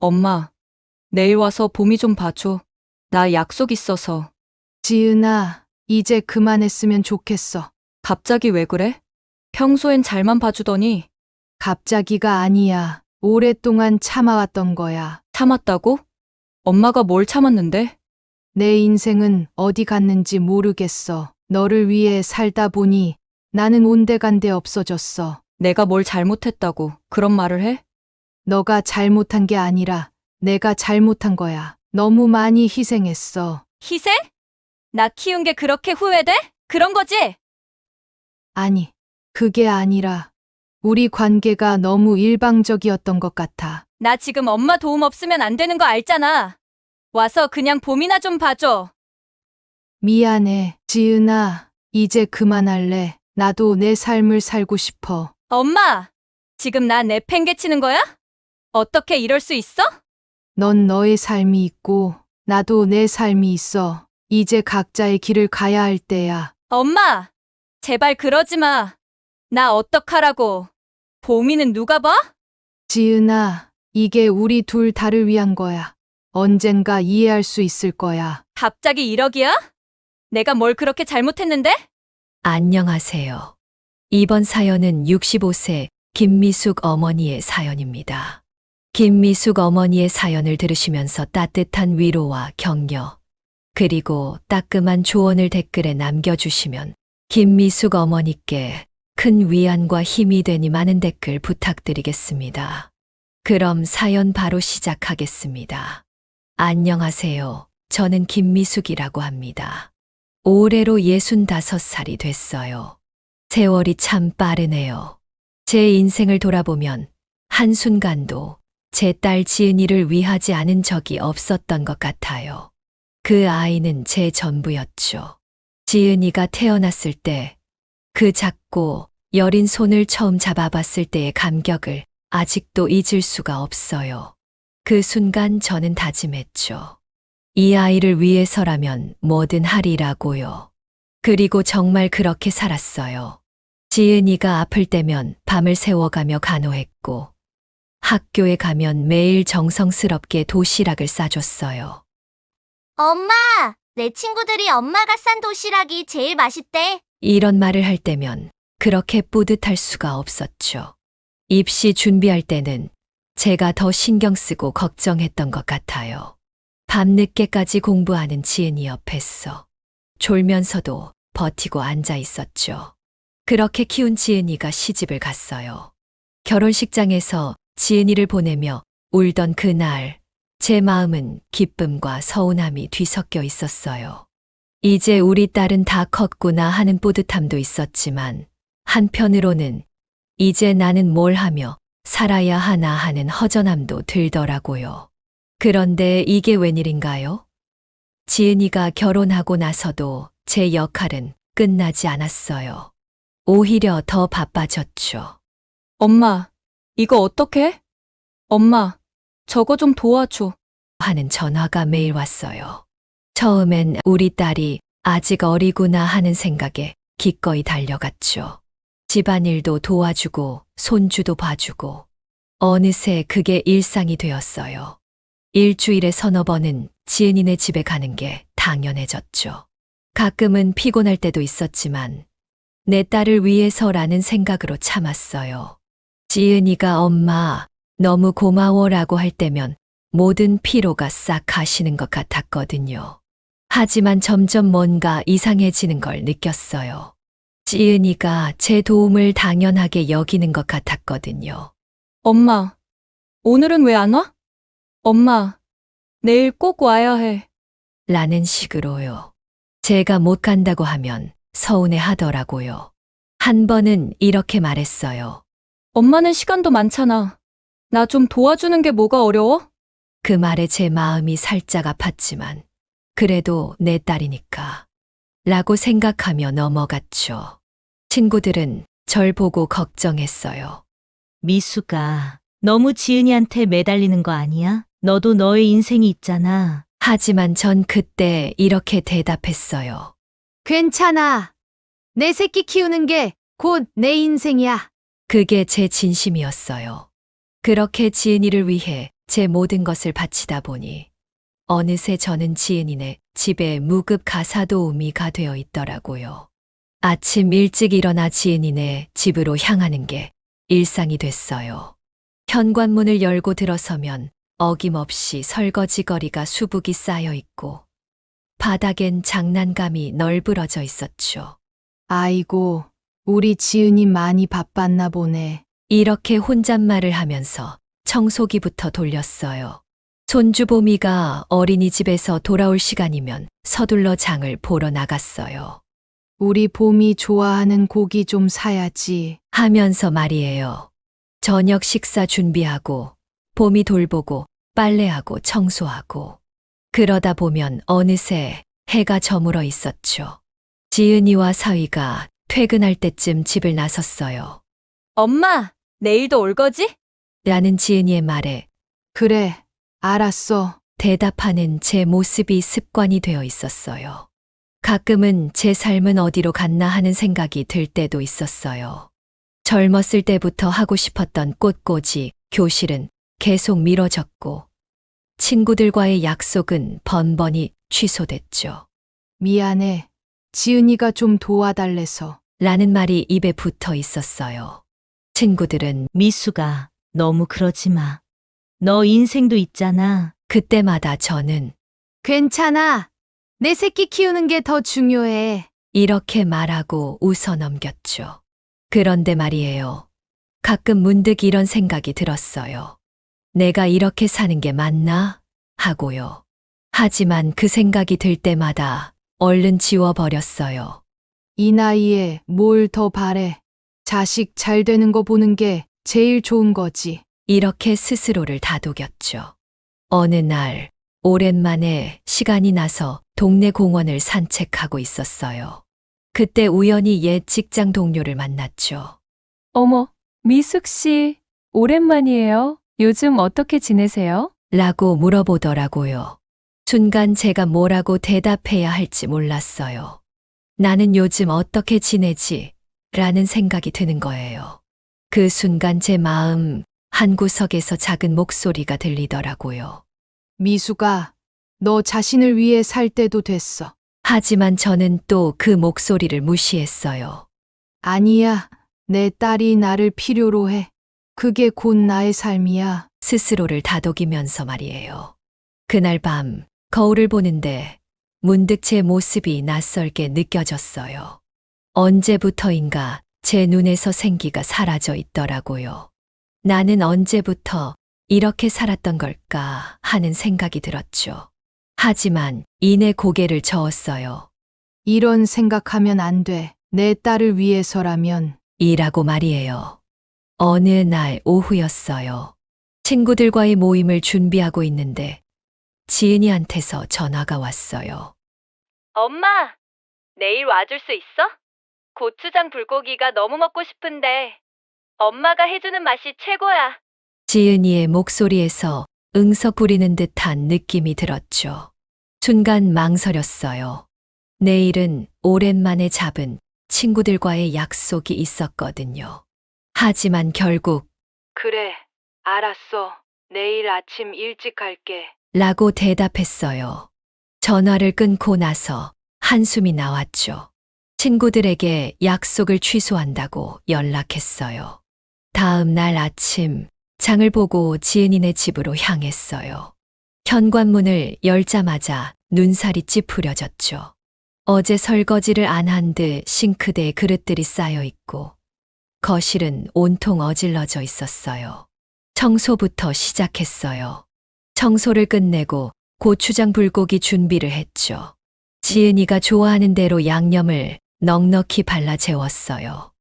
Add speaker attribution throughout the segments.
Speaker 1: 엄마, 내일 와서 봄이 좀 봐줘. 나 약속 있어서.
Speaker 2: 지은아, 이제 그만했으면 좋겠어.
Speaker 1: 갑자기 왜 그래? 평소엔 잘만 봐주더니
Speaker 2: 갑자기가 아니야. 오랫동안 참아왔던 거야.
Speaker 1: 참았다고? 엄마가 뭘 참았는데?
Speaker 2: 내 인생은 어디 갔는지 모르겠어. 너를 위해 살다 보니 나는 온데간데 없어졌어.
Speaker 1: 내가 뭘 잘못했다고 그런 말을 해?
Speaker 2: 너가 잘못한 게 아니라 내가 잘못한 거야. 너무 많이 희생했어.
Speaker 1: 희생? 나 키운 게 그렇게 후회돼? 그런 거지?
Speaker 2: 아니, 그게 아니라 우리 관계가 너무 일방적이었던 것 같아.
Speaker 1: 나 지금 엄마 도움 없으면 안 되는 거 알잖아. 와서 그냥 봄이나 좀 봐줘.
Speaker 2: 미안해, 지은아. 이제 그만할래. 나도 내 삶을 살고 싶어.
Speaker 1: 엄마! 지금 나 내팽개치는 거야? 어떻게 이럴 수 있어?
Speaker 2: 넌 너의 삶이 있고 나도 내 삶이 있어. 이제 각자의 길을 가야 할 때야.
Speaker 1: 엄마! 제발 그러지 마. 나 어떡하라고. 봄이는 누가 봐?
Speaker 2: 지은아, 이게 우리 둘 다를 위한 거야. 언젠가 이해할 수 있을 거야.
Speaker 1: 갑자기 1억이야? 내가 뭘 그렇게 잘못했는데?
Speaker 3: 안녕하세요. 이번 사연은 65세 김미숙 어머니의 사연입니다. 김미숙 어머니의 사연을 들으시면서 따뜻한 위로와 격려, 그리고 따끔한 조언을 댓글에 남겨주시면 김미숙 어머니께 큰 위안과 힘이 되니 많은 댓글 부탁드리겠습니다. 그럼 사연 바로 시작하겠습니다. 안녕하세요. 저는 김미숙이라고 합니다. 올해로 65살이 됐어요. 세월이 참 빠르네요. 제 인생을 돌아보면 한순간도 제 딸 지은이를 위하지 않은 적이 없었던 것 같아요. 그 아이는 제 전부였죠. 지은이가 태어났을 때 그 작고 여린 손을 처음 잡아봤을 때의 감격을 아직도 잊을 수가 없어요. 그 순간 저는 다짐했죠. 이 아이를 위해서라면 뭐든 하리라고요. 그리고 정말 그렇게 살았어요. 지은이가 아플 때면 밤을 새워가며 간호했고, 학교에 가면 매일 정성스럽게 도시락을 싸줬어요.
Speaker 4: 엄마, 내 친구들이 엄마가 싼 도시락이 제일 맛있대.
Speaker 3: 이런 말을 할 때면 그렇게 뿌듯할 수가 없었죠. 입시 준비할 때는 제가 더 신경 쓰고 걱정했던 것 같아요. 밤늦게까지 공부하는 지은이 옆에서 졸면서도 버티고 앉아 있었죠. 그렇게 키운 지은이가 시집을 갔어요. 결혼식장에서 지은이를 보내며 울던 그날, 제 마음은 기쁨과 서운함이 뒤섞여 있었어요. 이제 우리 딸은 다 컸구나 하는 뿌듯함도 있었지만, 한편으로는 이제 나는 뭘 하며 살아야 하나 하는 허전함도 들더라고요. 그런데 이게 웬일인가요? 지은이가 결혼하고 나서도 제 역할은 끝나지 않았어요. 오히려 더 바빠졌죠.
Speaker 1: 엄마, 이거 어떡해? 엄마, 저거 좀 도와줘.
Speaker 3: 하는 전화가 매일 왔어요. 처음엔 우리 딸이 아직 어리구나 하는 생각에 기꺼이 달려갔죠. 집안일도 도와주고 손주도 봐주고 어느새 그게 일상이 되었어요. 일주일에 서너 번은 지은이네 집에 가는 게 당연해졌죠. 가끔은 피곤할 때도 있었지만 내 딸을 위해서라는 생각으로 참았어요. 지은이가 엄마 너무 고마워라고 할 때면 모든 피로가 싹 가시는 것 같았거든요. 하지만 점점 뭔가 이상해지는 걸 느꼈어요. 지은이가 제 도움을 당연하게 여기는 것 같았거든요.
Speaker 1: 엄마, 오늘은 왜 안 와? 엄마, 내일 꼭 와야 해.
Speaker 3: 라는 식으로요. 제가 못 간다고 하면 서운해 하더라고요. 한 번은 이렇게 말했어요.
Speaker 1: 엄마는 시간도 많잖아. 나 좀 도와주는 게 뭐가 어려워?
Speaker 3: 그 말에 제 마음이 살짝 아팠지만 그래도 내 딸이니까 라고 생각하며 넘어갔죠. 친구들은 절 보고 걱정했어요.
Speaker 5: 미수가 너무 지은이한테 매달리는 거 아니야? 너도 너의 인생이 있잖아.
Speaker 3: 하지만 전 그때 이렇게 대답했어요.
Speaker 2: 괜찮아. 내 새끼 키우는 게 곧 내 인생이야.
Speaker 3: 그게 제 진심이었어요. 그렇게 지은이를 위해 제 모든 것을 바치다 보니 어느새 저는 지은이네 집에 무급 가사도우미가 되어 있더라고요. 아침 일찍 일어나 지은이네 집으로 향하는 게 일상이 됐어요. 현관문을 열고 들어서면 어김없이 설거지거리가 수북이 쌓여 있고 바닥엔 장난감이 널브러져 있었죠.
Speaker 2: 아이고, 우리 지은이 많이 바빴나 보네.
Speaker 3: 이렇게 혼잣말을 하면서 청소기부터 돌렸어요. 손주 보미가 어린이집에서 돌아올 시간이면 서둘러 장을 보러 나갔어요.
Speaker 2: 우리 봄이 좋아하는 고기 좀 사야지.
Speaker 3: 하면서 말이에요. 저녁 식사 준비하고 봄이 돌보고 빨래하고 청소하고 그러다 보면 어느새 해가 저물어 있었죠. 지은이와 사위가 퇴근할 때쯤 집을 나섰어요.
Speaker 1: 엄마, 내일도 올 거지?
Speaker 3: 라는 지은이의 말에
Speaker 2: 그래, 알았어.
Speaker 3: 대답하는 제 모습이 습관이 되어 있었어요. 가끔은 제 삶은 어디로 갔나 하는 생각이 들 때도 있었어요. 젊었을 때부터 하고 싶었던 꽃꽂이, 교실은 계속 미뤄졌고 친구들과의 약속은 번번이 취소됐죠.
Speaker 2: 미안해. 지은이가 좀 도와달래서.
Speaker 3: 라는 말이 입에 붙어 있었어요. 친구들은
Speaker 5: 미수가 너무 그러지 마. 너 인생도 있잖아.
Speaker 3: 그때마다 저는
Speaker 2: 괜찮아. 내 새끼 키우는 게 더 중요해.
Speaker 3: 이렇게 말하고 웃어 넘겼죠. 그런데 말이에요. 가끔 문득 이런 생각이 들었어요. 내가 이렇게 사는 게 맞나? 하고요. 하지만 그 생각이 들 때마다 얼른 지워버렸어요.
Speaker 2: 이 나이에 뭘 더 바래. 자식 잘 되는 거 보는 게 제일 좋은 거지.
Speaker 3: 이렇게 스스로를 다독였죠. 어느 날 오랜만에 시간이 나서 동네 공원을 산책하고 있었어요. 그때 우연히 옛 직장 동료를 만났죠.
Speaker 6: 어머, 미숙 씨, 오랜만이에요. 요즘 어떻게 지내세요?
Speaker 3: 라고 물어보더라고요. 순간 제가 뭐라고 대답해야 할지 몰랐어요. 나는 요즘 어떻게 지내지? 라는 생각이 드는 거예요. 그 순간 제 마음 한구석에서 작은 목소리가 들리더라고요.
Speaker 2: 미수가, 너 자신을 위해 살 때도 됐어.
Speaker 3: 하지만 저는 또 그 목소리를 무시했어요.
Speaker 2: 아니야. 내 딸이 나를 필요로 해. 그게 곧 나의 삶이야.
Speaker 3: 스스로를 다독이면서 말이에요. 그날 밤 거울을 보는데 문득 제 모습이 낯설게 느껴졌어요. 언제부터인가 제 눈에서 생기가 사라져 있더라고요. 나는 언제부터 이렇게 살았던 걸까 하는 생각이 들었죠. 하지만 이내 고개를 저었어요.
Speaker 2: 이런 생각하면 안 돼. 내 딸을 위해서라면.
Speaker 3: 이라고 말이에요. 어느 날 오후였어요. 친구들과의 모임을 준비하고 있는데 지은이한테서 전화가 왔어요.
Speaker 1: 엄마, 내일 와줄 수 있어? 고추장 불고기가 너무 먹고 싶은데 엄마가 해주는 맛이 최고야.
Speaker 3: 지은이의 목소리에서 응석 부리는 듯한 느낌이 들었죠. 순간 망설였어요. 내일은 오랜만에 잡은 친구들과의 약속이 있었거든요. 하지만 결국
Speaker 2: 그래, 알았어. 내일 아침 일찍 갈게.
Speaker 3: 라고 대답했어요. 전화를 끊고 나서 한숨이 나왔죠. 친구들에게 약속을 취소한다고 연락했어요. 다음 날 아침 장을 보고 지은이네 집으로 향했어요. 현관문을 열자마자 눈살이 찌푸려졌죠. 어제 설거지를 안 한 듯 싱크대에 그릇들이 쌓여 있고 거실은 온통 어질러져 있었어요. 청소부터 시작했어요. 청소를 끝내고 고추장 불고기 준비를 했죠. 지은이가 좋아하는 대로 양념을 넉넉히 발라 재웠어요.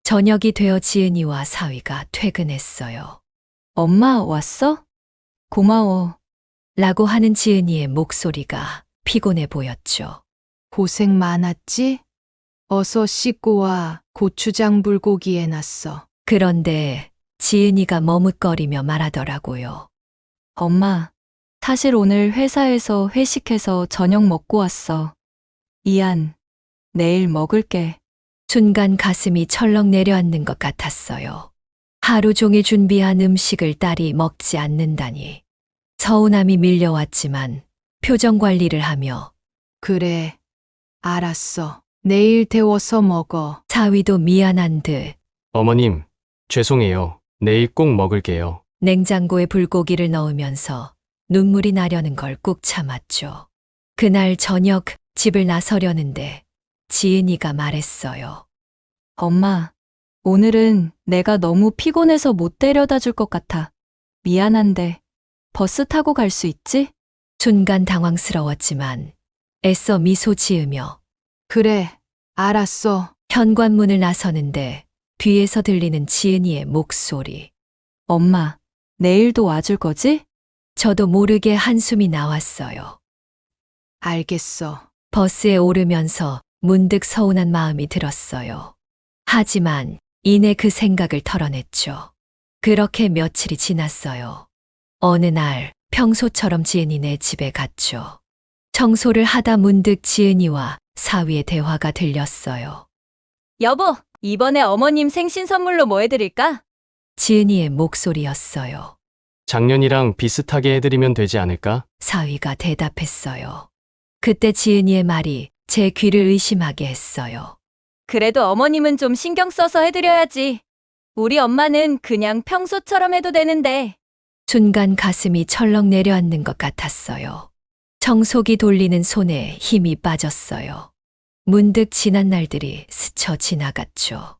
Speaker 3: 저녁이 되어 지은이와 사위가 퇴근했어요.
Speaker 1: 엄마 왔어? 고마워.
Speaker 3: 라고 하는 지은이의 목소리가 피곤해 보였죠.
Speaker 2: 고생 많았지? 어서 씻고 와. 고추장 불고기 해놨어.
Speaker 3: 그런데 지은이가 머뭇거리며 말하더라고요.
Speaker 1: 엄마, 사실 오늘 회사에서 회식해서 저녁 먹고 왔어. 미안. 내일 먹을게.
Speaker 3: 순간 가슴이 철렁 내려앉는 것 같았어요. 하루 종일 준비한 음식을 딸이 먹지 않는다니. 서운함이 밀려왔지만 표정 관리를 하며
Speaker 2: 그래, 알았어. 내일 데워서 먹어.
Speaker 3: 사위도 미안한 듯
Speaker 7: 어머님, 죄송해요. 내일 꼭 먹을게요.
Speaker 3: 냉장고에 불고기를 넣으면서 눈물이 나려는 걸 꾹 참았죠. 그날 저녁 집을 나서려는데 지은이가 말했어요.
Speaker 6: 엄마, 오늘은 내가 너무 피곤해서 못 데려다 줄 것 같아. 미안한데, 버스 타고 갈 수 있지?
Speaker 3: 순간 당황스러웠지만 애써 미소 지으며
Speaker 2: 그래, 알았어.
Speaker 3: 현관문을 나서는데 뒤에서 들리는 지은이의 목소리.
Speaker 6: 엄마, 내일도 와줄 거지?
Speaker 3: 저도 모르게 한숨이 나왔어요.
Speaker 2: 알겠어.
Speaker 3: 버스에 오르면서 문득 서운한 마음이 들었어요. 하지만 이내 그 생각을 털어냈죠. 그렇게 며칠이 지났어요. 어느 날 평소처럼 지은이네 집에 갔죠. 청소를 하다 문득 지은이와 사위의 대화가 들렸어요.
Speaker 6: 여보, 이번에 어머님 생신 선물로 뭐 해드릴까?
Speaker 3: 지은이의 목소리였어요.
Speaker 7: 작년이랑 비슷하게 해드리면 되지 않을까?
Speaker 3: 사위가 대답했어요. 그때 지은이의 말이 제 귀를 의심하게 했어요.
Speaker 6: 그래도 어머님은 좀 신경 써서 해드려야지. 우리 엄마는 그냥 평소처럼 해도 되는데.
Speaker 3: 순간 가슴이 철렁 내려앉는 것 같았어요. 청소기 돌리는 손에 힘이 빠졌어요. 문득 지난 날들이 스쳐 지나갔죠.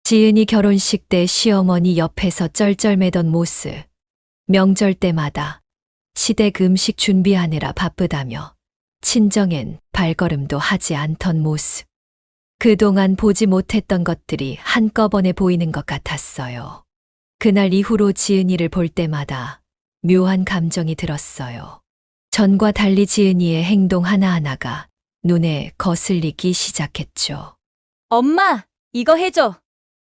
Speaker 3: 지은이 결혼식 때 시어머니 옆에서 쩔쩔매던 모습. 명절 때마다 시댁 음식 준비하느라 바쁘다며 친정엔 발걸음도 하지 않던 모습. 그동안 보지 못했던 것들이 한꺼번에 보이는 것 같았어요. 그날 이후로 지은이를 볼 때마다 묘한 감정이 들었어요. 전과 달리 지은이의 행동 하나하나가 눈에 거슬리기 시작했죠.
Speaker 6: 엄마, 이거 해줘.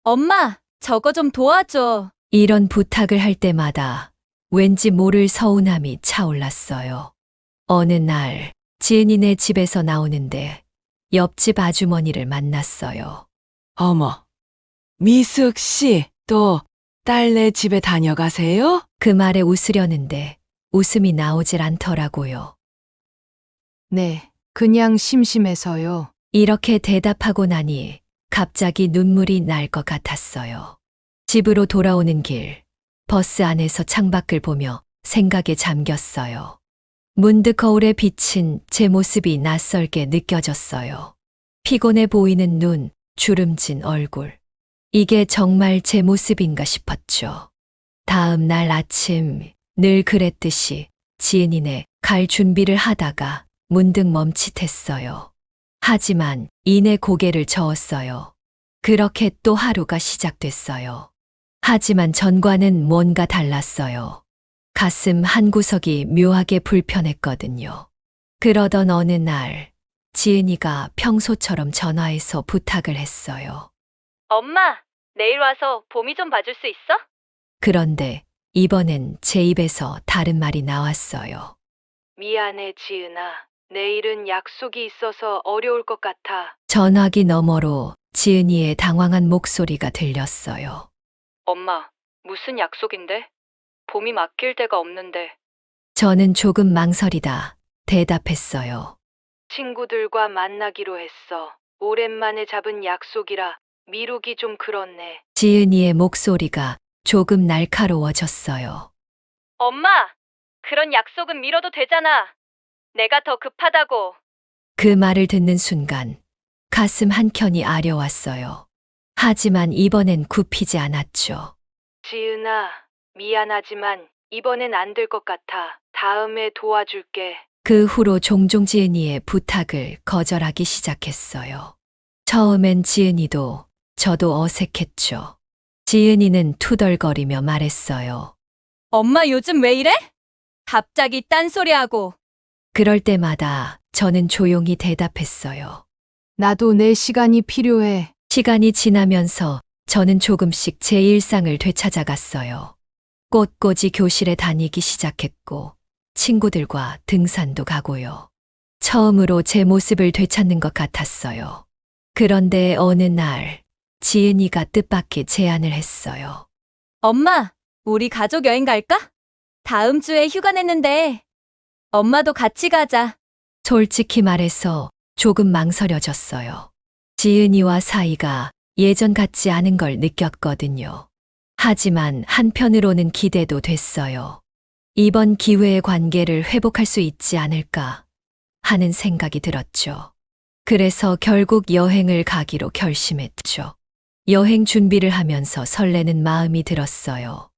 Speaker 6: 엄마, 저거 좀 도와줘.
Speaker 3: 이런 부탁을 할 때마다 왠지 모를 서운함이 차올랐어요. 어느 날 지은이네 집에서 나오는데 옆집 아주머니를 만났어요.
Speaker 8: 어머, 미숙 씨, 또 딸네 집에 다녀가세요?
Speaker 3: 그 말에 웃으려는데 웃음이 나오질 않더라고요.
Speaker 2: 네, 그냥 심심해서요.
Speaker 3: 이렇게 대답하고 나니 갑자기 눈물이 날 것 같았어요. 집으로 돌아오는 길, 버스 안에서 창밖을 보며 생각에 잠겼어요. 문득 거울에 비친 제 모습이 낯설게 느껴졌어요. 피곤해 보이는 눈, 주름진 얼굴. 이게 정말 제 모습인가 싶었죠. 다음 날 아침, 늘 그랬듯이 지은이네 갈 준비를 하다가 문득 멈칫했어요. 하지만 이내 고개를 저었어요. 그렇게 또 하루가 시작됐어요. 하지만 전과는 뭔가 달랐어요. 가슴 한구석이 묘하게 불편했거든요. 그러던 어느 날, 지은이가 평소처럼 전화해서 부탁을 했어요.
Speaker 1: 엄마, 내일 와서 봄이 좀 봐줄 수 있어?
Speaker 3: 그런데 이번엔 제 입에서 다른 말이 나왔어요.
Speaker 2: 미안해, 지은아. 내일은 약속이 있어서 어려울 것 같아.
Speaker 3: 전화기 너머로 지은이의 당황한 목소리가 들렸어요.
Speaker 1: 엄마, 무슨 약속인데? 봄이 맡길 데가 없는데.
Speaker 3: 저는 조금 망설이다 대답했어요.
Speaker 2: 친구들과 만나기로 했어. 오랜만에 잡은 약속이라 미루기 좀 그렇네.
Speaker 3: 지은이의 목소리가 조금 날카로워졌어요.
Speaker 1: 엄마, 그런 약속은 미뤄도 되잖아. 내가 더 급하다고.
Speaker 3: 그 말을 듣는 순간 가슴 한켠이 아려왔어요. 하지만 이번엔 굽히지 않았죠.
Speaker 2: 지은아, 미안하지만 이번엔 안 될 것 같아. 다음에 도와줄게.
Speaker 3: 그 후로 종종 지은이의 부탁을 거절하기 시작했어요. 처음엔 지은이도 저도 어색했죠. 지은이는 투덜거리며 말했어요.
Speaker 6: 엄마 요즘 왜 이래? 갑자기 딴소리하고.
Speaker 3: 그럴 때마다 저는 조용히 대답했어요.
Speaker 2: 나도 내 시간이 필요해.
Speaker 3: 시간이 지나면서 저는 조금씩 제 일상을 되찾아갔어요. 꼿꼿이 교실에 다니기 시작했고 친구들과 등산도 가고요. 처음으로 제 모습을 되찾는 것 같았어요. 그런데 어느 날 지은이가 뜻밖의 제안을 했어요.
Speaker 6: 엄마, 우리 가족 여행 갈까?
Speaker 5: 다음 주에 휴가 냈는데 엄마도 같이 가자.
Speaker 3: 솔직히 말해서 조금 망설여졌어요. 지은이와 사이가 예전 같지 않은 걸 느꼈거든요. 하지만 한편으로는 기대도 됐어요. 이번 기회에 관계를 회복할 수 있지 않을까 하는 생각이 들었죠. 그래서 결국 여행을 가기로 결심했죠. 여행 준비를 하면서 설레는 마음이 들었어요.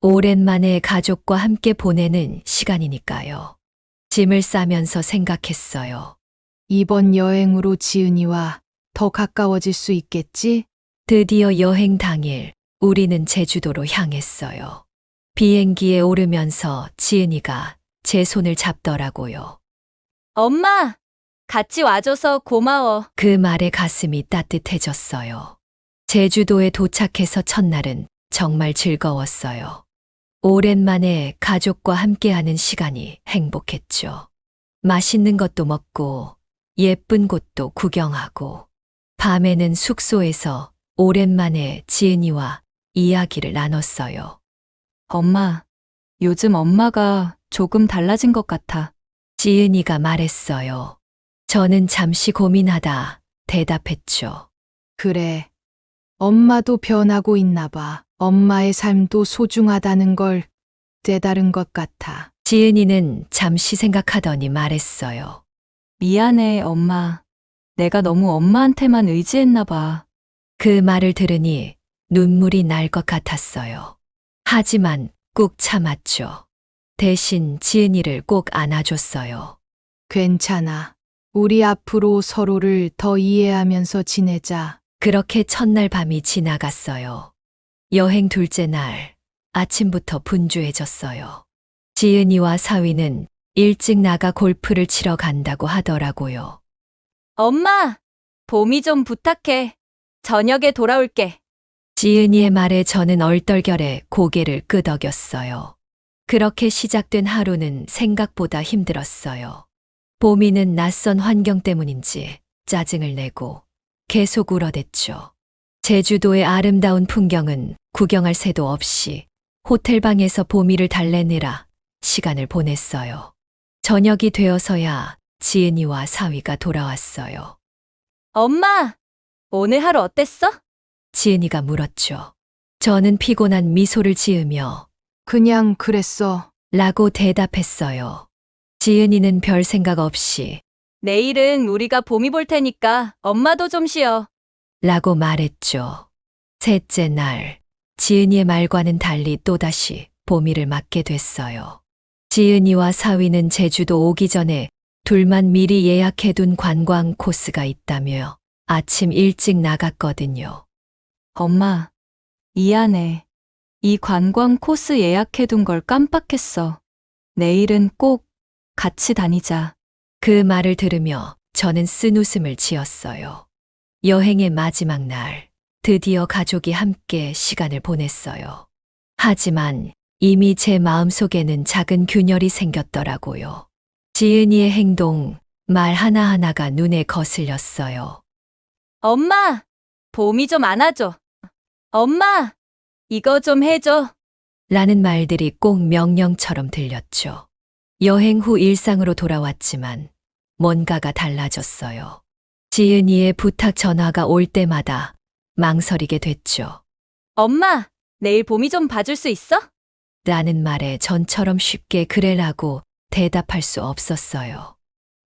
Speaker 3: 오랜만에 가족과 함께 보내는 시간이니까요. 짐을 싸면서 생각했어요.
Speaker 2: 이번 여행으로 지은이와 더 가까워질 수 있겠지?
Speaker 3: 드디어 여행 당일 우리는 제주도로 향했어요. 비행기에 오르면서 지은이가 제 손을 잡더라고요.
Speaker 5: 엄마, 같이 와줘서 고마워.
Speaker 3: 그 말에 가슴이 따뜻해졌어요. 제주도에 도착해서 첫날은 정말 즐거웠어요. 오랜만에 가족과 함께하는 시간이 행복했죠. 맛있는 것도 먹고 예쁜 곳도 구경하고 밤에는 숙소에서 오랜만에 지은이와 이야기를 나눴어요.
Speaker 6: 엄마, 요즘 엄마가 조금 달라진 것 같아.
Speaker 3: 지은이가 말했어요. 저는 잠시 고민하다 대답했죠.
Speaker 2: 그래. 엄마도 변하고 있나 봐. 엄마의 삶도 소중하다는 걸 깨달은 것 같아.
Speaker 3: 지은이는 잠시 생각하더니 말했어요.
Speaker 6: 미안해, 엄마. 내가 너무 엄마한테만 의지했나 봐.
Speaker 3: 그 말을 들으니 눈물이 날 것 같았어요. 하지만 꾹 참았죠. 대신 지은이를 꼭 안아줬어요.
Speaker 2: 괜찮아. 우리 앞으로 서로를 더 이해하면서 지내자.
Speaker 3: 그렇게 첫날 밤이 지나갔어요. 여행 둘째 날 아침부터 분주해졌어요. 지은이와 사위는 일찍 나가 골프를 치러 간다고 하더라고요.
Speaker 5: 엄마, 봄이 좀 부탁해. 저녁에 돌아올게.
Speaker 3: 지은이의 말에 저는 얼떨결에 고개를 끄덕였어요. 그렇게 시작된 하루는 생각보다 힘들었어요. 봄이는 낯선 환경 때문인지 짜증을 내고 계속 울어댔죠. 제주도의 아름다운 풍경은 구경할 새도 없이 호텔방에서 봄이를 달래느라 시간을 보냈어요. 저녁이 되어서야 지은이와 사위가 돌아왔어요.
Speaker 5: 엄마, 오늘 하루 어땠어?
Speaker 3: 지은이가 물었죠. 저는 피곤한 미소를 지으며
Speaker 2: 그냥 그랬어.
Speaker 3: 라고 대답했어요. 지은이는 별 생각 없이
Speaker 5: 내일은 우리가 봄이 볼 테니까 엄마도 좀 쉬어.
Speaker 3: 라고 말했죠. 셋째 날, 지은이의 말과는 달리 또다시 봄이를 맞게 됐어요. 지은이와 사위는 제주도 오기 전에 둘만 미리 예약해둔 관광 코스가 있다며 아침 일찍 나갔거든요.
Speaker 6: 엄마, 미안해. 이 관광 코스 예약해둔 걸 깜빡했어. 내일은 꼭 같이 다니자.
Speaker 3: 그 말을 들으며 저는 쓴웃음을 지었어요. 여행의 마지막 날, 드디어 가족이 함께 시간을 보냈어요. 하지만 이미 제 마음속에는 작은 균열이 생겼더라고요. 지은이의 행동, 말 하나하나가 눈에 거슬렸어요.
Speaker 5: 엄마, 봄이 좀 안아줘. 엄마, 이거 좀 해줘.
Speaker 3: 라는 말들이 꼭 명령처럼 들렸죠. 여행 후 일상으로 돌아왔지만 뭔가가 달라졌어요. 지은이의 부탁 전화가 올 때마다 망설이게 됐죠.
Speaker 5: 엄마, 내일 봄이 좀 봐줄 수 있어?
Speaker 3: 라는 말에 전처럼 쉽게 그래라고 대답할 수 없었어요.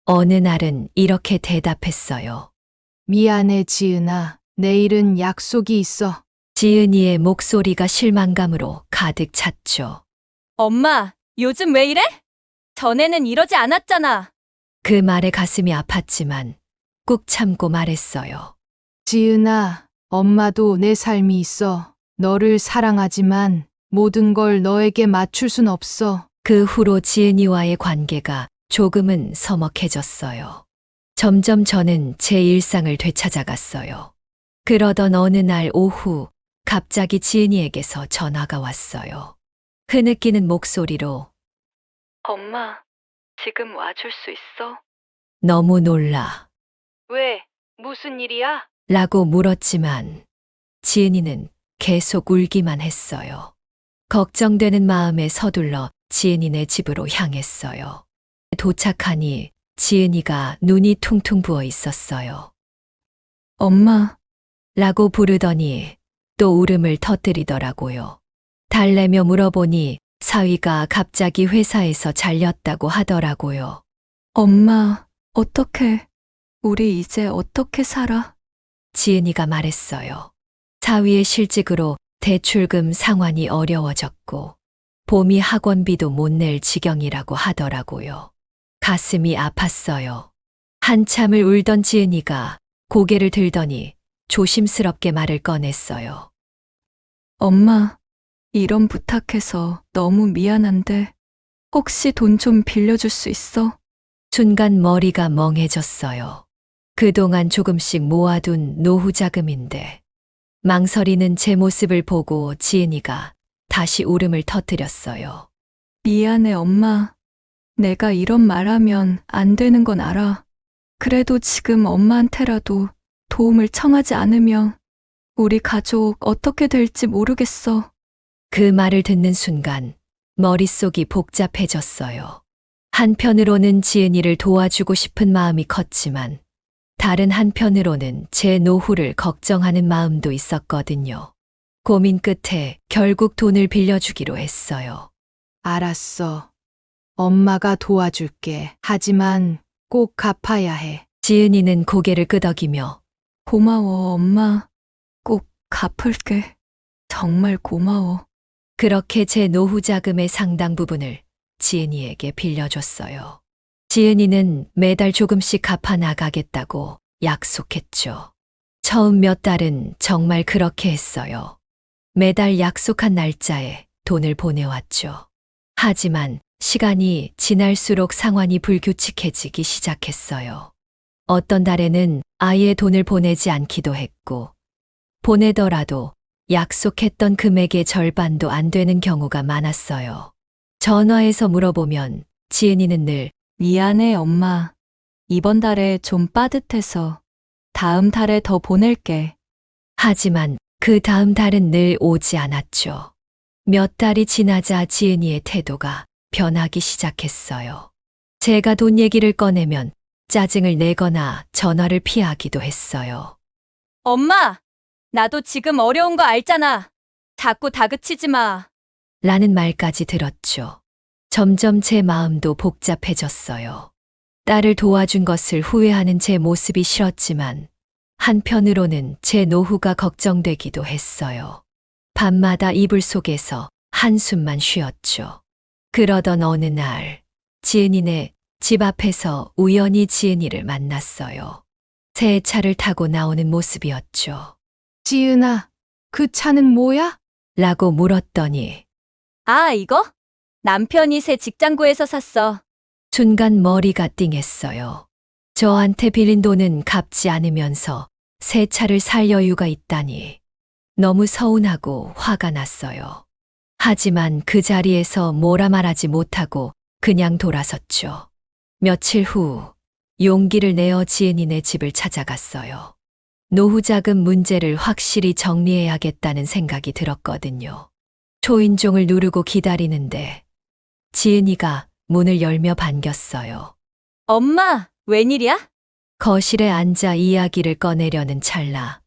Speaker 3: 어느 날은 이렇게 대답했어요.
Speaker 2: 미안해, 지은아. 내일은 약속이 있어.
Speaker 3: 지은이의 목소리가 실망감으로 가득 찼죠.
Speaker 5: 엄마, 요즘 왜 이래? 전에는 이러지 않았잖아.
Speaker 3: 그 말에 가슴이 아팠지만 꾹 참고 말했어요.
Speaker 2: 지은아, 엄마도 내 삶이 있어. 너를 사랑하지만 모든 걸 너에게 맞출 순 없어.
Speaker 3: 그 후로 지은이와의 관계가 조금은 서먹해졌어요. 점점 저는 제 일상을 되찾아갔어요. 그러던 어느 날 오후 갑자기 지은이에게서 전화가 왔어요. 흐느끼는 목소리로
Speaker 1: 엄마, 지금 와줄 수 있어?
Speaker 3: 너무 놀라
Speaker 1: 왜? 무슨 일이야?
Speaker 3: 라고 물었지만 지은이는 계속 울기만 했어요. 걱정되는 마음에 서둘러 지은이네 집으로 향했어요. 도착하니 지은이가 눈이 퉁퉁 부어 있었어요.
Speaker 6: 엄마,
Speaker 3: 라고 부르더니 또 울음을 터뜨리더라고요. 달래며 물어보니 사위가 갑자기 회사에서 잘렸다고 하더라고요.
Speaker 6: 엄마, 어떡해. 우리 이제 어떻게 살아?
Speaker 3: 지은이가 말했어요. 사위의 실직으로 대출금 상환이 어려워졌고 봄이 학원비도 못 낼 지경이라고 하더라고요. 가슴이 아팠어요. 한참을 울던 지은이가 고개를 들더니 조심스럽게 말을 꺼냈어요.
Speaker 6: 엄마, 이런 부탁해서 너무 미안한데 혹시 돈 좀 빌려줄 수 있어?
Speaker 3: 순간 머리가 멍해졌어요. 그동안 조금씩 모아둔 노후 자금인데 망설이는 제 모습을 보고 지은이가 다시 울음을 터뜨렸어요.
Speaker 6: 미안해, 엄마. 내가 이런 말하면 안 되는 건 알아. 그래도 지금 엄마한테라도 도움을 청하지 않으면 우리 가족 어떻게 될지 모르겠어.
Speaker 3: 그 말을 듣는 순간 머릿속이 복잡해졌어요. 한편으로는 지은이를 도와주고 싶은 마음이 컸지만 다른 한편으로는 제 노후를 걱정하는 마음도 있었거든요. 고민 끝에 결국 돈을 빌려주기로 했어요.
Speaker 2: 알았어. 엄마가 도와줄게. 하지만 꼭 갚아야 해.
Speaker 3: 지은이는 고개를 끄덕이며
Speaker 6: 고마워, 엄마. 꼭 갚을게. 정말 고마워.
Speaker 3: 그렇게 제 노후 자금의 상당 부분을 지은이에게 빌려줬어요. 지은이는 매달 조금씩 갚아 나가겠다고 약속했죠. 처음 몇 달은 정말 그렇게 했어요. 매달 약속한 날짜에 돈을 보내왔죠. 하지만 시간이 지날수록 상황이 불규칙해지기 시작했어요. 어떤 달에는 아예 돈을 보내지 않기도 했고, 보내더라도 약속했던 금액의 절반도 안 되는 경우가 많았어요. 전화해서 물어보면 지은이는 늘
Speaker 6: 미안해, 엄마. 이번 달에 좀 빠듯해서 다음 달에 더 보낼게.
Speaker 3: 하지만 그 다음 달은 늘 오지 않았죠. 몇 달이 지나자 지은이의 태도가 변하기 시작했어요. 제가 돈 얘기를 꺼내면 짜증을 내거나 전화를 피하기도 했어요.
Speaker 6: 엄마! 나도 지금 어려운 거 알잖아. 자꾸 다그치지 마.
Speaker 3: 라는 말까지 들었죠. 점점 제 마음도 복잡해졌어요. 딸을 도와준 것을 후회하는 제 모습이 싫었지만 한편으로는 제 노후가 걱정되기도 했어요. 밤마다 이불 속에서 한숨만 쉬었죠. 그러던 어느 날 지은이네 집 앞에서 우연히 지은이를 만났어요. 새 차를 타고 나오는 모습이었죠.
Speaker 2: 지은아, 그 차는 뭐야?
Speaker 3: 라고 물었더니
Speaker 6: 아, 이거? 남편이 새 직장 구해서 샀어.
Speaker 3: 순간 머리가 띵했어요. 저한테 빌린 돈은 갚지 않으면서 새 차를 살 여유가 있다니 너무 서운하고 화가 났어요. 하지만 그 자리에서 뭐라 말하지 못하고 그냥 돌아섰죠. 며칠 후 용기를 내어 지은이네 집을 찾아갔어요. 노후 자금 문제를 확실히 정리해야겠다는 생각이 들었거든요. 초인종을 누르고 기다리는데 지은이가 문을 열며 반겼어요.
Speaker 6: 엄마, 웬일이야?
Speaker 3: 거실에 앉아 이야기를 꺼내려는 찰나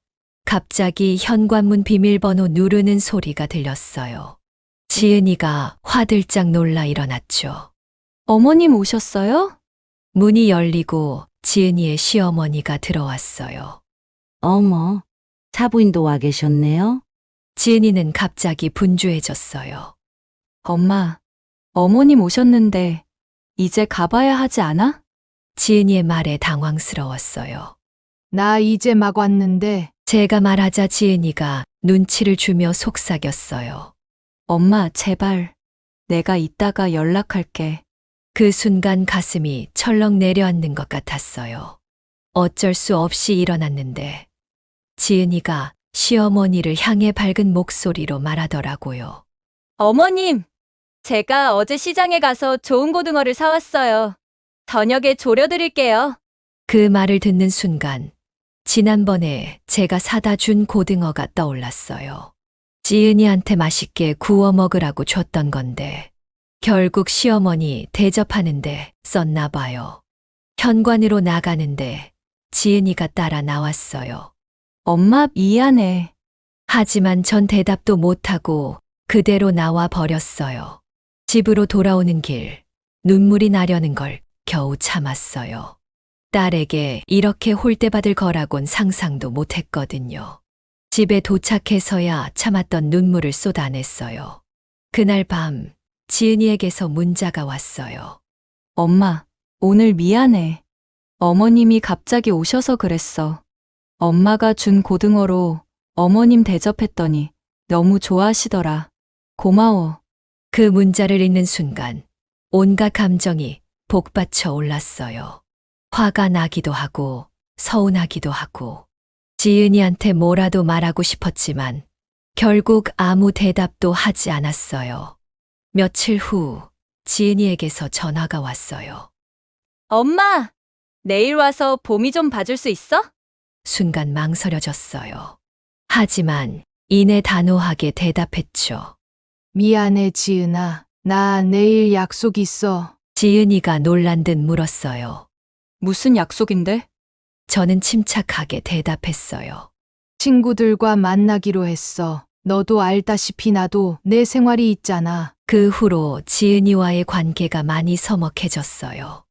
Speaker 3: 갑자기 현관문 비밀번호 누르는 소리가 들렸어요. 지은이가 화들짝 놀라 일어났죠.
Speaker 6: 어머님 오셨어요?
Speaker 3: 문이 열리고 지은이의 시어머니가 들어왔어요.
Speaker 9: 어머, 사부인도 와 계셨네요.
Speaker 3: 지은이는 갑자기 분주해졌어요.
Speaker 6: 엄마, 어머님 오셨는데 이제 가봐야 하지 않아?
Speaker 3: 지은이의 말에 당황스러웠어요.
Speaker 2: 나 이제 막 왔는데.
Speaker 3: 제가 말하자 지은이가 눈치를 주며 속삭였어요.
Speaker 6: 엄마, 제발. 내가 이따가 연락할게.
Speaker 3: 그 순간 가슴이 철렁 내려앉는 것 같았어요. 어쩔 수 없이 일어났는데 지은이가 시어머니를 향해 밝은 목소리로 말하더라고요.
Speaker 6: 어머님, 제가 어제 시장에 가서 좋은 고등어를 사왔어요. 저녁에 졸여드릴게요.
Speaker 3: 그 말을 듣는 순간 지난번에 제가 사다 준 고등어가 떠올랐어요. 지은이한테 맛있게 구워 먹으라고 줬던 건데 결국 시어머니 대접하는데 썼나 봐요. 현관으로 나가는데 지은이가 따라 나왔어요.
Speaker 6: 엄마 미안해.
Speaker 3: 하지만 전 대답도 못하고 그대로 나와 버렸어요. 집으로 돌아오는 길, 눈물이 나려는 걸 겨우 참았어요. 딸에게 이렇게 홀대받을 거라곤 상상도 못했거든요. 집에 도착해서야 참았던 눈물을 쏟아냈어요. 그날 밤, 지은이에게서 문자가 왔어요.
Speaker 6: 엄마, 오늘 미안해. 어머님이 갑자기 오셔서 그랬어. 엄마가 준 고등어로 어머님 대접했더니 너무 좋아하시더라. 고마워.
Speaker 3: 그 문자를 읽는 순간 온갖 감정이 복받쳐 올랐어요. 화가 나기도 하고 서운하기도 하고 지은이한테 뭐라도 말하고 싶었지만 결국 아무 대답도 하지 않았어요. 며칠 후 지은이에게서 전화가 왔어요.
Speaker 1: 엄마, 내일 와서 봄이 좀 봐줄 수 있어?
Speaker 3: 순간 망설여졌어요. 하지만 이내 단호하게 대답했죠.
Speaker 2: 미안해, 지은아. 나 내일 약속 있어.
Speaker 3: 지은이가 놀란 듯 물었어요.
Speaker 6: 무슨 약속인데?
Speaker 3: 저는 침착하게 대답했어요.
Speaker 2: 친구들과 만나기로 했어. 너도 알다시피 나도 내 생활이 있잖아.
Speaker 3: 그 후로 지은이와의 관계가 많이 서먹해졌어요.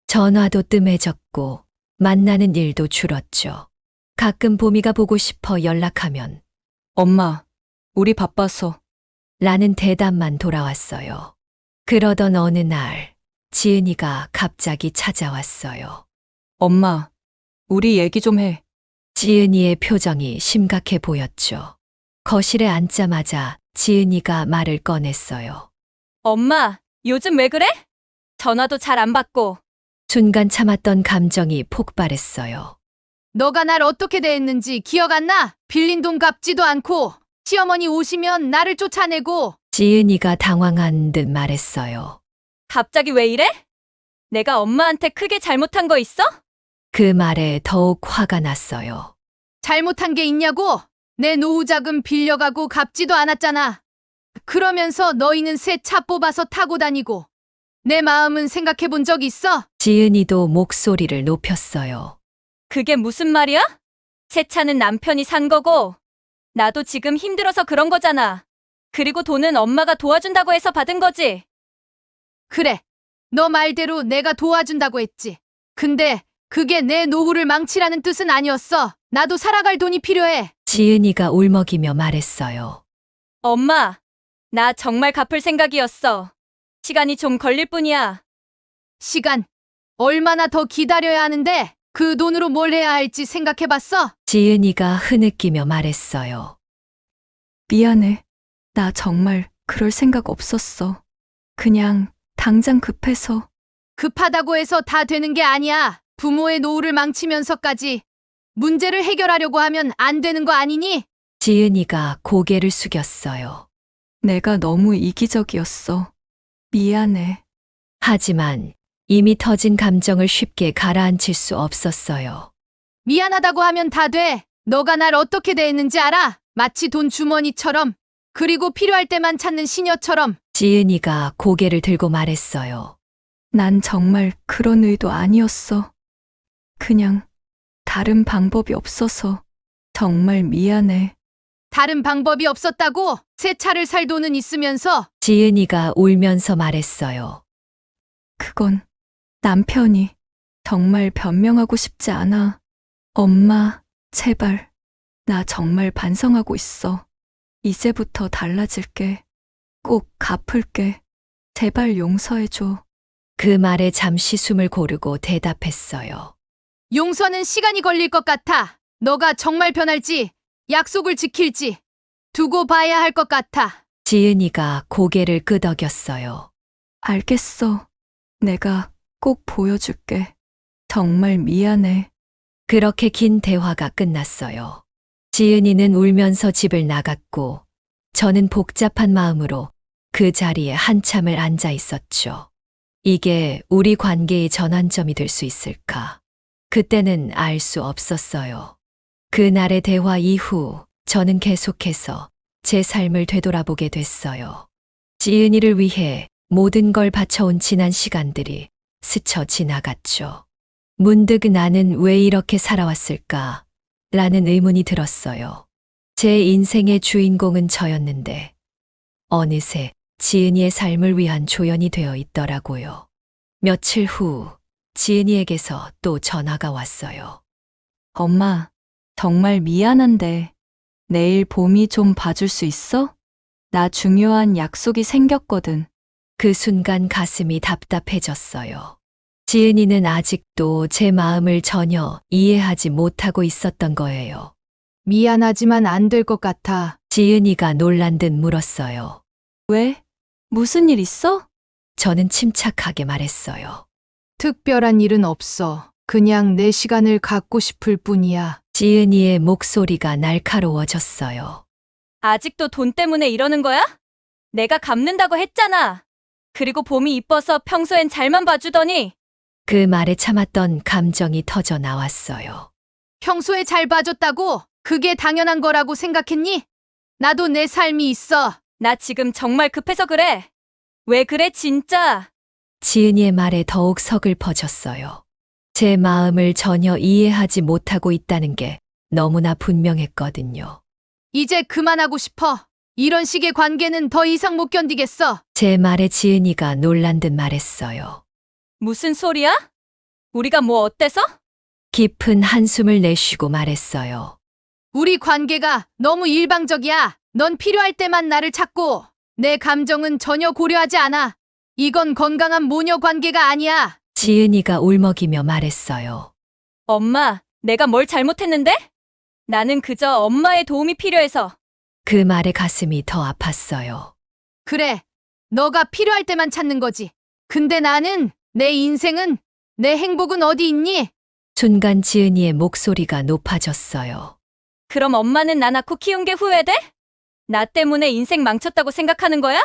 Speaker 3: 전화도 뜸해졌고 만나는 일도 줄었죠. 가끔 봄이가 보고 싶어 연락하면
Speaker 6: 엄마, 우리 바빠서.
Speaker 3: 라는 대답만 돌아왔어요. 그러던 어느 날 지은이가 갑자기 찾아왔어요.
Speaker 6: 엄마, 우리 얘기 좀 해.
Speaker 3: 지은이의 표정이 심각해 보였죠. 거실에 앉자마자 지은이가 말을 꺼냈어요.
Speaker 1: 엄마, 요즘 왜 그래? 전화도 잘 안 받고.
Speaker 3: 순간 참았던 감정이 폭발했어요.
Speaker 2: 너가 날 어떻게 대했는지 기억 안 나? 빌린 돈 갚지도 않고 시어머니 오시면 나를 쫓아내고.
Speaker 3: 지은이가 당황한 듯 말했어요.
Speaker 1: 갑자기 왜 이래? 내가 엄마한테 크게 잘못한 거 있어?
Speaker 3: 그 말에 더욱 화가 났어요.
Speaker 2: 잘못한 게 있냐고? 내 노후 자금 빌려가고 갚지도 않았잖아. 그러면서 너희는 새 차 뽑아서 타고 다니고. 내 마음은 생각해 본 적 있어?
Speaker 3: 지은이도 목소리를 높였어요.
Speaker 1: 그게 무슨 말이야? 새 차는 남편이 산 거고, 나도 지금 힘들어서 그런 거잖아. 그리고 돈은 엄마가 도와준다고 해서 받은 거지.
Speaker 2: 그래. 너 말대로 내가 도와준다고 했지. 근데 그게 내 노후를 망치라는 뜻은 아니었어. 나도 살아갈 돈이 필요해.
Speaker 3: 지은이가 울먹이며 말했어요.
Speaker 1: 엄마, 나 정말 갚을 생각이었어. 시간이 좀 걸릴 뿐이야.
Speaker 2: 시간. 얼마나 더 기다려야 하는데 그 돈으로 뭘 해야 할지 생각해봤어?
Speaker 3: 지은이가 흐느끼며 말했어요.
Speaker 6: 미안해. 나 정말 그럴 생각 없었어. 그냥 당장 급해서.
Speaker 2: 급하다고 해서 다 되는 게 아니야. 부모의 노후를 망치면서까지 문제를 해결하려고 하면 안 되는 거 아니니?
Speaker 3: 지은이가 고개를 숙였어요.
Speaker 6: 내가 너무 이기적이었어. 미안해.
Speaker 3: 하지만 이미 터진 감정을 쉽게 가라앉힐 수 없었어요.
Speaker 2: 미안하다고 하면 다 돼. 너가 날 어떻게 대했는지 알아? 마치 돈 주머니처럼. 그리고 필요할 때만 찾는 시녀처럼.
Speaker 3: 지은이가 고개를 들고 말했어요.
Speaker 6: 난 정말 그런 의도 아니었어. 그냥 다른 방법이 없어서 정말 미안해.
Speaker 2: 다른 방법이 없었다고? 새 차를 살 돈은 있으면서.
Speaker 3: 지은이가 울면서 말했어요.
Speaker 6: 그건 남편이 정말 변명하고 싶지 않아. 엄마, 제발. 나 정말 반성하고 있어. 이제부터 달라질게. 꼭 갚을게. 제발 용서해줘.
Speaker 3: 그 말에 잠시 숨을 고르고 대답했어요.
Speaker 2: 용서는 시간이 걸릴 것 같아. 너가 정말 변할지, 약속을 지킬지 두고 봐야 할 것 같아.
Speaker 3: 지은이가 고개를 끄덕였어요.
Speaker 6: 알겠어. 내가 꼭 보여줄게. 정말 미안해.
Speaker 3: 그렇게 긴 대화가 끝났어요. 지은이는 울면서 집을 나갔고 저는 복잡한 마음으로 그 자리에 한참을 앉아 있었죠. 이게 우리 관계의 전환점이 될 수 있을까? 그때는 알 수 없었어요. 그날의 대화 이후 저는 계속해서 제 삶을 되돌아보게 됐어요. 지은이를 위해 모든 걸 바쳐온 지난 시간들이 스쳐 지나갔죠. 문득 나는 왜 이렇게 살아왔을까? 라는 의문이 들었어요. 제 인생의 주인공은 저였는데, 어느새 지은이의 삶을 위한 조연이 되어 있더라고요. 며칠 후, 지은이에게서 또 전화가 왔어요.
Speaker 6: 엄마, 정말 미안한데 내일 봄이 좀 봐줄 수 있어? 나 중요한 약속이 생겼거든.
Speaker 3: 그 순간 가슴이 답답해졌어요. 지은이는 아직도 제 마음을 전혀 이해하지 못하고 있었던 거예요.
Speaker 2: 미안하지만 안 될 것 같아.
Speaker 3: 지은이가 놀란 듯 물었어요.
Speaker 6: 왜? 무슨 일 있어?
Speaker 3: 저는 침착하게 말했어요.
Speaker 2: 특별한 일은 없어. 그냥 내 시간을 갖고 싶을 뿐이야.
Speaker 3: 지은이의 목소리가 날카로워졌어요.
Speaker 1: 아직도 돈 때문에 이러는 거야? 내가 갚는다고 했잖아. 그리고 봄이 이뻐서 평소엔 잘만 봐주더니
Speaker 3: 그 말에 참았던 감정이 터져 나왔어요.
Speaker 2: 평소에 잘 봐줬다고? 그게 당연한 거라고 생각했니? 나도 내 삶이 있어.
Speaker 1: 나 지금 정말 급해서 그래. 왜 그래 진짜?
Speaker 3: 지은이의 말에 더욱 서글퍼졌어요. 제 마음을 전혀 이해하지 못하고 있다는 게 너무나 분명했거든요.
Speaker 2: 이제 그만하고 싶어. 이런 식의 관계는 더 이상 못 견디겠어.
Speaker 3: 제 말에 지은이가 놀란 듯 말했어요.
Speaker 1: 무슨 소리야? 우리가 뭐 어때서?
Speaker 3: 깊은 한숨을 내쉬고 말했어요.
Speaker 2: 우리 관계가 너무 일방적이야. 넌 필요할 때만 나를 찾고 내 감정은 전혀 고려하지 않아. 이건 건강한 모녀 관계가 아니야.
Speaker 3: 지은이가 울먹이며 말했어요.
Speaker 1: 엄마, 내가 뭘 잘못했는데? 나는 그저 엄마의 도움이 필요해서.
Speaker 3: 그 말에 가슴이 더 아팠어요.
Speaker 2: 그래. 너가 필요할 때만 찾는 거지. 근데 나는, 내 인생은, 내 행복은 어디 있니?
Speaker 3: 순간 지은이의 목소리가 높아졌어요.
Speaker 1: 그럼 엄마는 나 낳고 키운 게 후회돼? 나 때문에 인생 망쳤다고 생각하는 거야?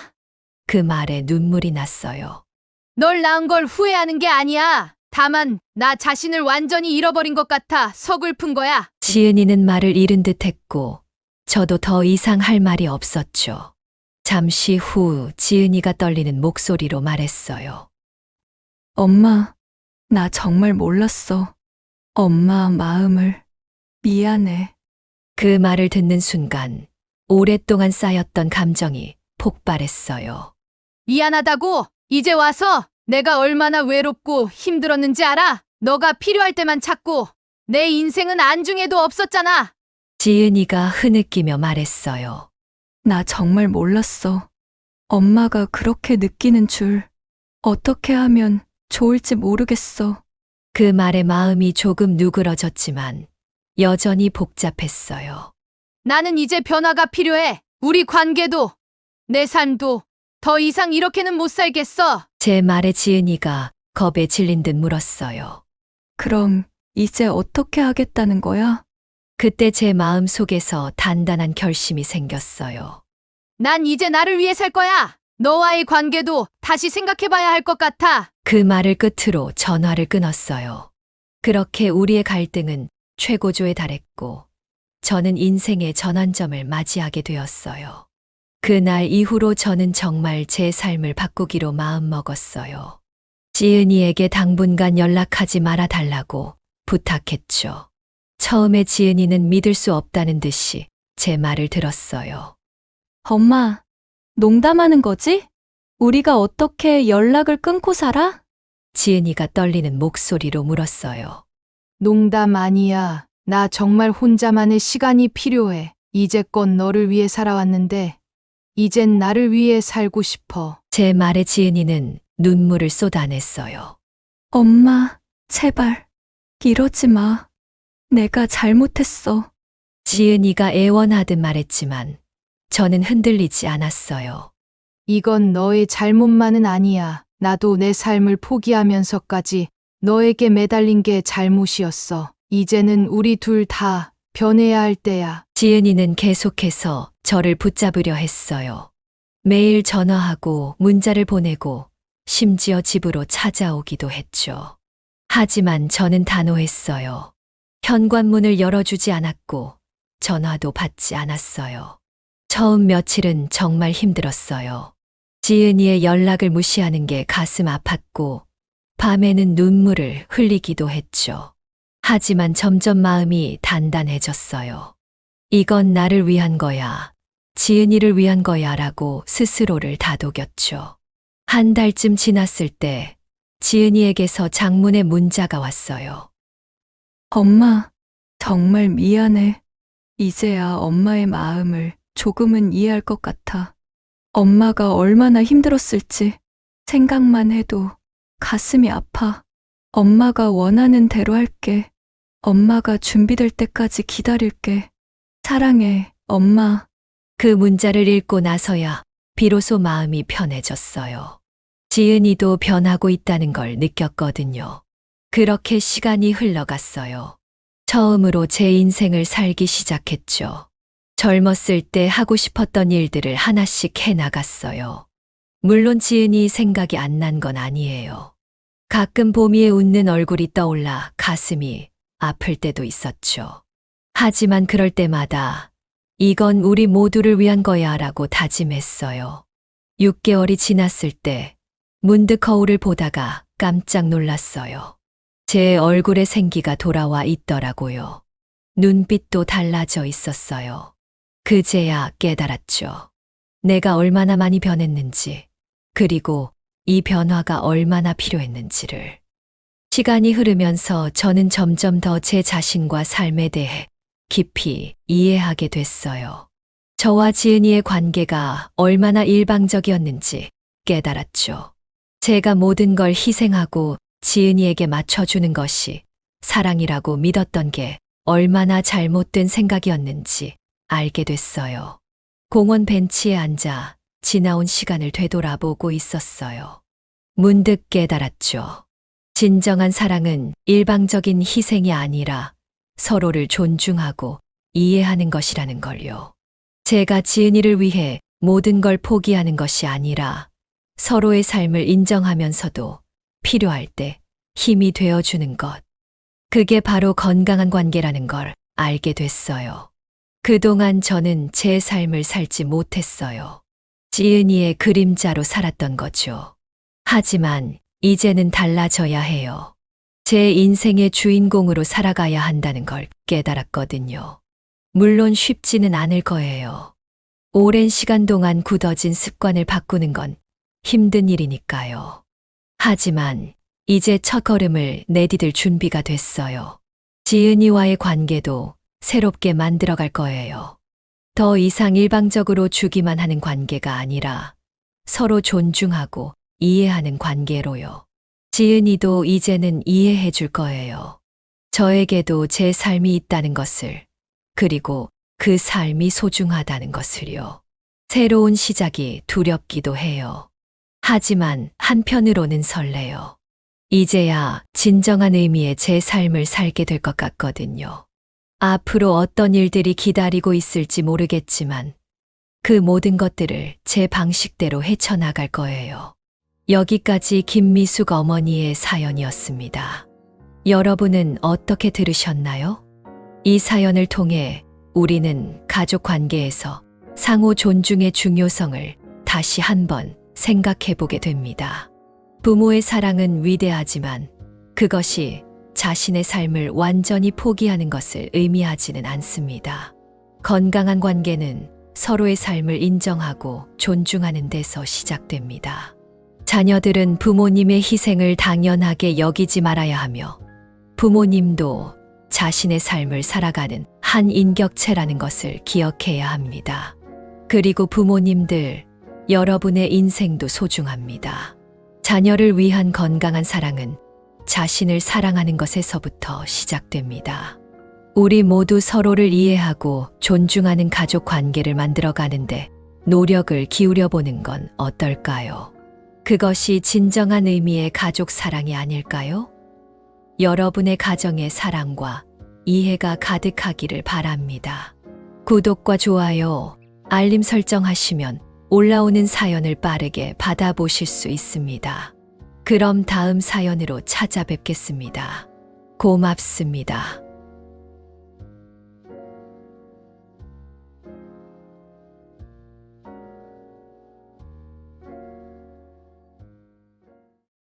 Speaker 3: 그 말에 눈물이 났어요.
Speaker 2: 널 낳은 걸 후회하는 게 아니야. 다만, 나 자신을 완전히 잃어버린 것 같아 서글픈 거야.
Speaker 3: 지은이는 말을 잃은 듯 했고, 저도 더 이상 할 말이 없었죠. 잠시 후 지은이가 떨리는 목소리로 말했어요.
Speaker 6: 엄마, 나 정말 몰랐어. 엄마 마음을. 미안해.
Speaker 3: 그 말을 듣는 순간 오랫동안 쌓였던 감정이 폭발했어요.
Speaker 2: 미안하다고? 이제 와서 내가 얼마나 외롭고 힘들었는지 알아? 너가 필요할 때만 찾고 내 인생은 안중에도 없었잖아.
Speaker 3: 지은이가 흐느끼며 말했어요.
Speaker 6: 나 정말 몰랐어. 엄마가 그렇게 느끼는 줄. 어떻게 하면 좋을지 모르겠어.
Speaker 3: 그 말에 마음이 조금 누그러졌지만 여전히 복잡했어요.
Speaker 2: 나는 이제 변화가 필요해. 우리 관계도, 내 삶도 더 이상 이렇게는 못 살겠어.
Speaker 3: 제 말에 지은이가 겁에 질린 듯 물었어요.
Speaker 6: 그럼 이제 어떻게 하겠다는 거야?
Speaker 3: 그때 제 마음 속에서 단단한 결심이 생겼어요.
Speaker 2: 난 이제 나를 위해 살 거야. 너와의 관계도 다시 생각해봐야 할 것 같아.
Speaker 3: 그 말을 끝으로 전화를 끊었어요. 그렇게 우리의 갈등은 최고조에 달했고, 저는 인생의 전환점을 맞이하게 되었어요. 그날 이후로 저는 정말 제 삶을 바꾸기로 마음먹었어요. 지은이에게 당분간 연락하지 말아달라고 부탁했죠. 처음에 지은이는 믿을 수 없다는 듯이 제 말을 들었어요.
Speaker 6: 엄마, 농담하는 거지? 우리가 어떻게 연락을 끊고 살아?
Speaker 3: 지은이가 떨리는 목소리로 물었어요.
Speaker 2: 농담 아니야. 나 정말 혼자만의 시간이 필요해. 이제껏 너를 위해 살아왔는데, 이젠 나를 위해 살고 싶어.
Speaker 3: 제 말에 지은이는 눈물을 쏟아냈어요.
Speaker 6: 엄마, 제발. 이러지 마. 내가 잘못했어.
Speaker 3: 지은이가 애원하듯 말했지만 저는 흔들리지 않았어요.
Speaker 2: 이건 너의 잘못만은 아니야. 나도 내 삶을 포기하면서까지 너에게 매달린 게 잘못이었어. 이제는 우리 둘 다 변해야 할 때야.
Speaker 3: 지은이는 계속해서 저를 붙잡으려 했어요. 매일 전화하고 문자를 보내고 심지어 집으로 찾아오기도 했죠. 하지만 저는 단호했어요. 현관문을 열어주지 않았고 전화도 받지 않았어요. 처음 며칠은 정말 힘들었어요. 지은이의 연락을 무시하는 게 가슴 아팠고 밤에는 눈물을 흘리기도 했죠. 하지만 점점 마음이 단단해졌어요. 이건 나를 위한 거야. 지은이를 위한 거야 라고 스스로를 다독였죠. 한 달쯤 지났을 때 지은이에게서 장문의 문자가 왔어요.
Speaker 6: 엄마, 정말 미안해. 이제야 엄마의 마음을 조금은 이해할 것 같아. 엄마가 얼마나 힘들었을지 생각만 해도 가슴이 아파. 엄마가 원하는 대로 할게. 엄마가 준비될 때까지 기다릴게. 사랑해, 엄마.
Speaker 3: 그 문자를 읽고 나서야 비로소 마음이 편해졌어요. 지은이도 변하고 있다는 걸 느꼈거든요. 그렇게 시간이 흘러갔어요. 처음으로 제 인생을 살기 시작했죠. 젊었을 때 하고 싶었던 일들을 하나씩 해나갔어요. 물론 지은이 생각이 안 난 건 아니에요. 가끔 보미의 웃는 얼굴이 떠올라 가슴이 아플 때도 있었죠. 하지만 그럴 때마다 이건 우리 모두를 위한 거야 라고 다짐했어요. 6개월이 지났을 때 문득 거울을 보다가 깜짝 놀랐어요. 제 얼굴에 생기가 돌아와 있더라고요. 눈빛도 달라져 있었어요. 그제야 깨달았죠. 내가 얼마나 많이 변했는지, 그리고 이 변화가 얼마나 필요했는지를. 시간이 흐르면서 저는 점점 더 제 자신과 삶에 대해 깊이 이해하게 됐어요. 저와 지은이의 관계가 얼마나 일방적이었는지 깨달았죠. 제가 모든 걸 희생하고 지은이에게 맞춰주는 것이 사랑이라고 믿었던 게 얼마나 잘못된 생각이었는지 알게 됐어요. 공원 벤치에 앉아 지나온 시간을 되돌아보고 있었어요. 문득 깨달았죠. 진정한 사랑은 일방적인 희생이 아니라 서로를 존중하고 이해하는 것이라는 걸요. 제가 지은이를 위해 모든 걸 포기하는 것이 아니라 서로의 삶을 인정하면서도 필요할 때 힘이 되어주는 것. 그게 바로 건강한 관계라는 걸 알게 됐어요. 그동안 저는 제 삶을 살지 못했어요. 지은이의 그림자로 살았던 거죠. 하지만 이제는 달라져야 해요. 제 인생의 주인공으로 살아가야 한다는 걸 깨달았거든요. 물론 쉽지는 않을 거예요. 오랜 시간 동안 굳어진 습관을 바꾸는 건 힘든 일이니까요. 하지만 이제 첫걸음을 내디딜 준비가 됐어요. 지은이와의 관계도 새롭게 만들어갈 거예요. 더 이상 일방적으로 주기만 하는 관계가 아니라 서로 존중하고 이해하는 관계로요. 지은이도 이제는 이해해 줄 거예요. 저에게도 제 삶이 있다는 것을, 그리고 그 삶이 소중하다는 것을요. 새로운 시작이 두렵기도 해요. 하지만 한편으로는 설레요. 이제야 진정한 의미의 제 삶을 살게 될 것 같거든요. 앞으로 어떤 일들이 기다리고 있을지 모르겠지만 그 모든 것들을 제 방식대로 헤쳐나갈 거예요. 여기까지 김미숙 어머니의 사연이었습니다. 여러분은 어떻게 들으셨나요? 이 사연을 통해 우리는 가족 관계에서 상호 존중의 중요성을 다시 한번 생각해 보게 됩니다. 부모의 사랑은 위대하지만 그것이 자신의 삶을 완전히 포기하는 것을 의미하지는 않습니다. 건강한 관계는 서로의 삶을 인정하고 존중하는 데서 시작됩니다. 자녀들은 부모님의 희생을 당연하게 여기지 말아야 하며 부모님도 자신의 삶을 살아가는 한 인격체라는 것을 기억해야 합니다. 그리고 부모님들, 여러분의 인생도 소중합니다. 자녀를 위한 건강한 사랑은 자신을 사랑하는 것에서부터 시작됩니다. 우리 모두 서로를 이해하고 존중하는 가족 관계를 만들어가는데 노력을 기울여 보는 건 어떨까요? 그것이 진정한 의미의 가족 사랑이 아닐까요? 여러분의 가정에 사랑과 이해가 가득하기를 바랍니다. 구독과 좋아요, 알림 설정하시면 올라오는 사연을 빠르게 받아보실 수 있습니다. 그럼 다음 사연으로 찾아뵙겠습니다. 고맙습니다.